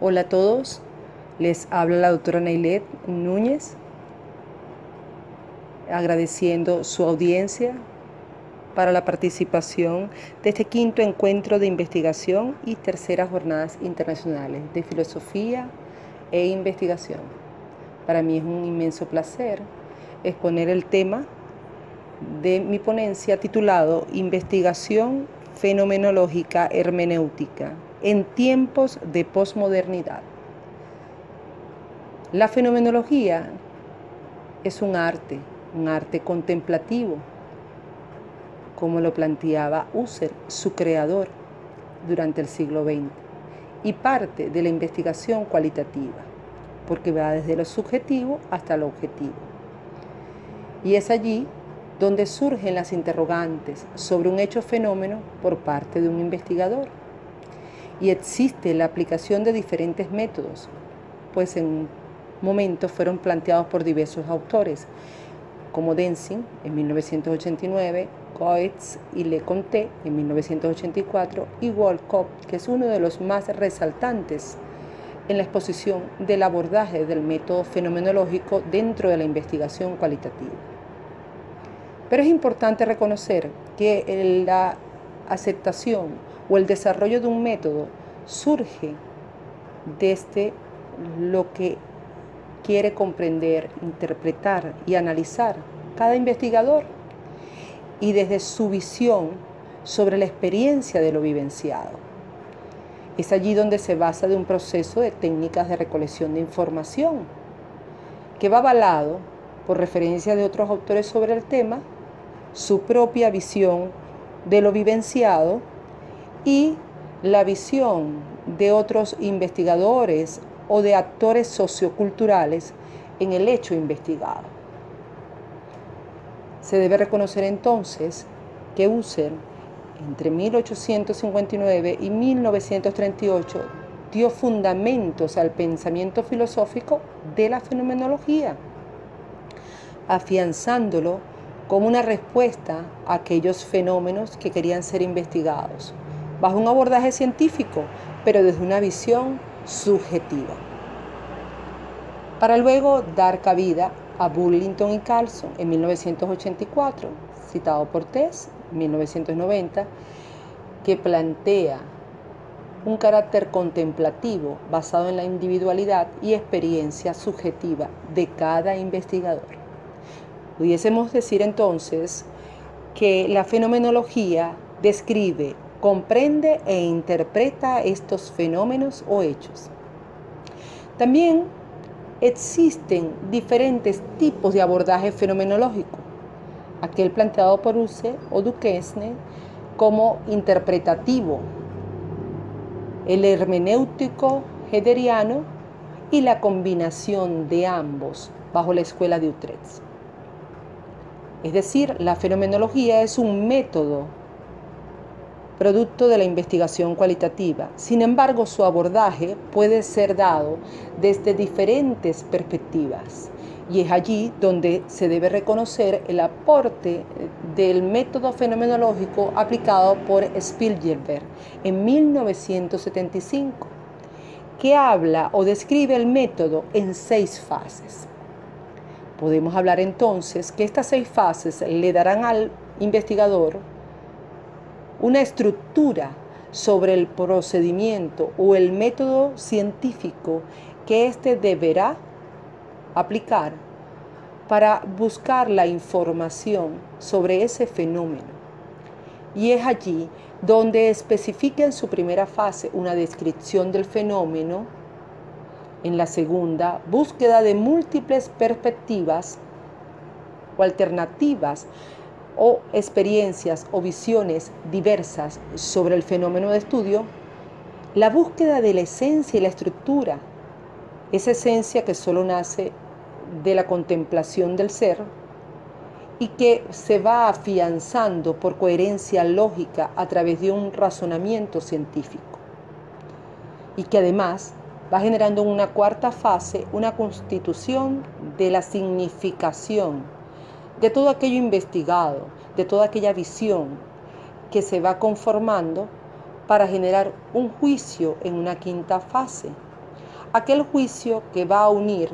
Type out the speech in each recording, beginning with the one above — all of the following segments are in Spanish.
Hola a todos, les habla la doctora Nailet Núñez, agradeciendo su audiencia para la participación de este quinto encuentro de investigación y terceras jornadas internacionales de filosofía e investigación. Para mí es un inmenso placer exponer el tema de mi ponencia titulado Investigación fenomenológica hermenéutica en tiempos de posmodernidad. La fenomenología es un arte contemplativo, como lo planteaba Husserl, su creador, durante el siglo XX, y parte de la investigación cualitativa, porque va desde lo subjetivo hasta lo objetivo. Y es allí donde surgen las interrogantes sobre un hecho fenómeno por parte de un investigador. Y existe la aplicación de diferentes métodos, pues en un momento fueron planteados por diversos autores, como Denzin en 1989, Coates y Leconte en 1984 y Wolcott, que es uno de los más resaltantes en la exposición del abordaje del método fenomenológico dentro de la investigación cualitativa. Pero es importante reconocer que la aceptación o el desarrollo de un método surge desde lo que quiere comprender, interpretar y analizar cada investigador y desde su visión sobre la experiencia de lo vivenciado. Es allí donde se basa de un proceso de técnicas de recolección de información que va avalado por referencia de otros autores sobre el tema, su propia visión de lo vivenciado y la visión de otros investigadores o de actores socioculturales en el hecho investigado. Se debe reconocer entonces que Husserl, entre 1859 y 1938, dio fundamentos al pensamiento filosófico de la fenomenología, afianzándolo como una respuesta a aquellos fenómenos que querían ser investigados, bajo un abordaje científico, pero desde una visión subjetiva, para luego dar cabida a Burlington y Carlson en 1984, citado por Tess en 1990, que plantea un carácter contemplativo basado en la individualidad y experiencia subjetiva de cada investigador. Pudiésemos decir entonces que la fenomenología describe, comprende e interpreta estos fenómenos o hechos. También existen diferentes tipos de abordaje fenomenológico. Aquel planteado por Husserl o Duquesne como interpretativo, el hermenéutico heideggeriano y la combinación de ambos bajo la escuela de Utrecht. Es decir, la fenomenología es un método producto de la investigación cualitativa. Sin embargo, su abordaje puede ser dado desde diferentes perspectivas. Y es allí donde se debe reconocer el aporte del método fenomenológico aplicado por Spiegelberg en 1975, que habla o describe el método en 6 fases. Podemos hablar entonces que estas 6 fases le darán al investigador una estructura sobre el procedimiento o el método científico que éste deberá aplicar para buscar la información sobre ese fenómeno. Y es allí donde especifica en su primera fase una descripción del fenómeno, en la segunda, búsqueda de múltiples perspectivas o alternativas o experiencias o visiones diversas sobre el fenómeno de estudio, la búsqueda de la esencia y la estructura, esa esencia que solo nace de la contemplación del ser y que se va afianzando por coherencia lógica a través de un razonamiento científico, y que además va generando en una cuarta fase una constitución de la significación de todo aquello investigado, de toda aquella visión que se va conformando para generar un juicio en una quinta fase, aquel juicio que va a unir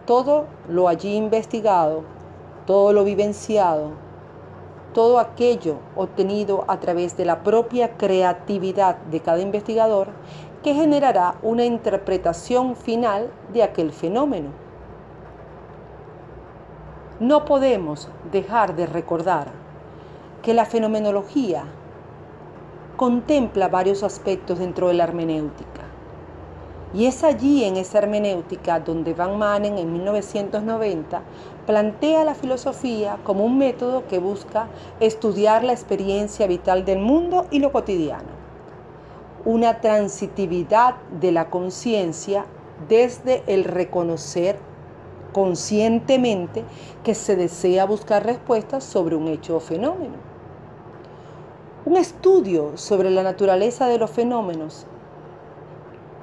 todo lo allí investigado, todo lo vivenciado, todo aquello obtenido a través de la propia creatividad de cada investigador, que generará una interpretación final de aquel fenómeno. No podemos dejar de recordar que la fenomenología contempla varios aspectos dentro de la hermenéutica. Y es allí, en esa hermenéutica, donde Van Manen en 1990 plantea la filosofía como un método que busca estudiar la experiencia vital del mundo y lo cotidiano. Una transitividad de la conciencia desde el reconocer conscientemente que se desea buscar respuestas sobre un hecho o fenómeno. Un estudio sobre la naturaleza de los fenómenos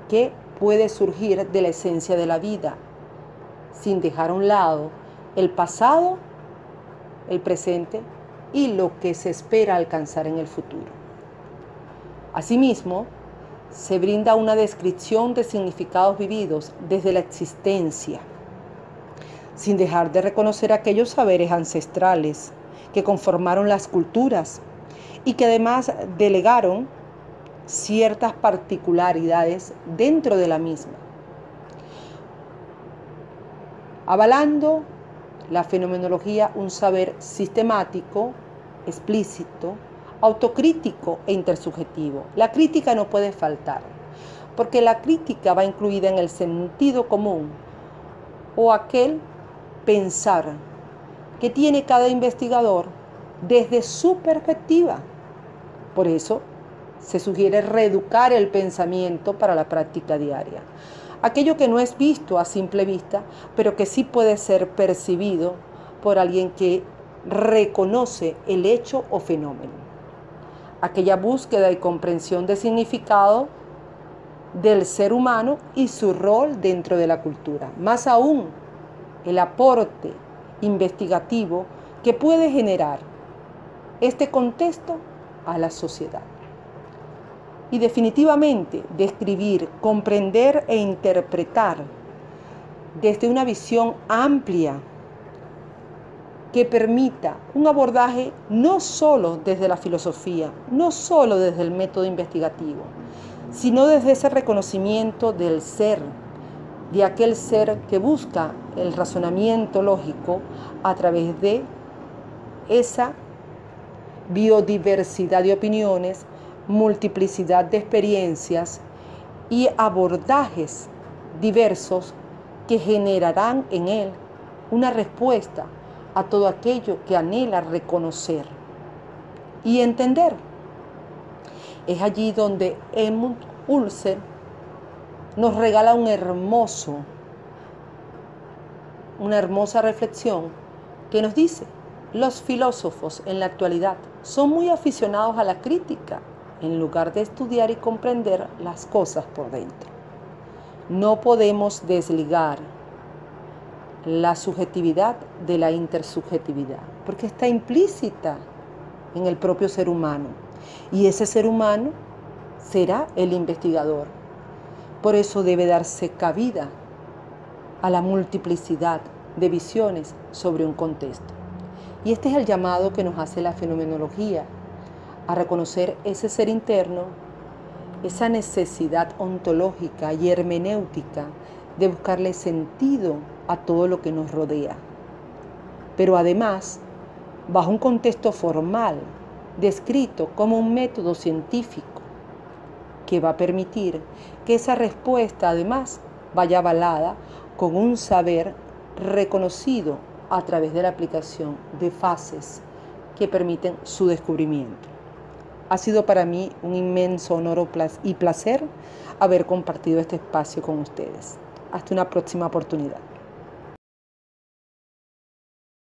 que puede surgir de la esencia de la vida, sin dejar a un lado el pasado, el presente y lo que se espera alcanzar en el futuro. Asimismo, se brinda una descripción de significados vividos desde la existencia, sin dejar de reconocer aquellos saberes ancestrales que conformaron las culturas y que además delegaron ciertas particularidades dentro de la misma, avalando la fenomenología un saber sistemático, explícito, autocrítico e intersubjetivo. La crítica no puede faltar, porque la crítica va incluida en el sentido común o aquel pensar que tiene cada investigador desde su perspectiva. Por eso se sugiere reeducar el pensamiento para la práctica diaria. Aquello que no es visto a simple vista, pero que sí puede ser percibido por alguien que reconoce el hecho o fenómeno. Aquella búsqueda y comprensión de significado del ser humano y su rol dentro de la cultura. Más aún, el aporte investigativo que puede generar este contexto a la sociedad. Y definitivamente describir, comprender e interpretar desde una visión amplia que permita un abordaje no solo desde la filosofía, no solo desde el método investigativo, sino desde ese reconocimiento del ser, de aquel ser que busca el razonamiento lógico a través de esa biodiversidad de opiniones, multiplicidad de experiencias y abordajes diversos que generarán en él una respuesta a todo aquello que anhela reconocer y entender. Es allí donde Edmund Husserl nos regala una hermosa reflexión que nos dice: los filósofos en la actualidad son muy aficionados a la crítica en lugar de estudiar y comprender las cosas por dentro. No podemos desligar la subjetividad de la intersubjetividad, porque está implícita en el propio ser humano, y ese ser humano será el investigador. Por eso debe darse cabida a la multiplicidad de visiones sobre un contexto. Y este es el llamado que nos hace la fenomenología, a reconocer ese ser interno, esa necesidad ontológica y hermenéutica de buscarle sentido a todo lo que nos rodea. Pero además, bajo un contexto formal, descrito como un método científico, que va a permitir que esa respuesta además vaya avalada con un saber reconocido a través de la aplicación de fases que permiten su descubrimiento. Ha sido para mí un inmenso honor y placer haber compartido este espacio con ustedes. Hasta una próxima oportunidad.